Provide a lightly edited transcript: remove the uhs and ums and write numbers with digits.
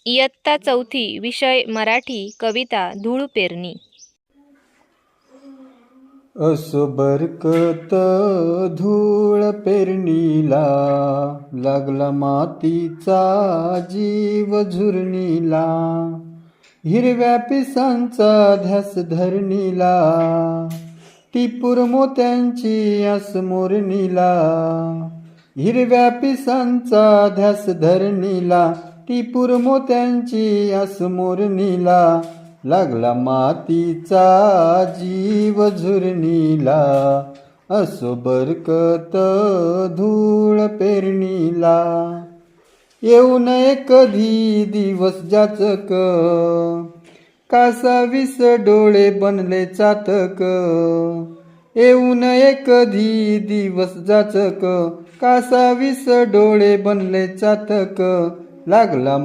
इयत्ता चौथी, विषय मराठी, कविता धूळ पेरणी. असो बरकत धूळ पेरणीला, लागला मातीचा जीव झुरणीला. हिरव्या पिसांचा ध्यास धरणीला, टिपूर मोत्यांची आस मोरणीला. हिरव्या पिसांचा ध्यास धरणीला, टिपूर मोत्यांची आस मोरणीला. लागला मातीचा जीव झुरणीला, असो बरकत धूळ पेरणीला. येऊ नये कधी दिवस जाचक, कासावीस डोळे बनले चातक. येऊ नये कधी दिवस जाचक, कासावीस डोळे बनले चातक. लागला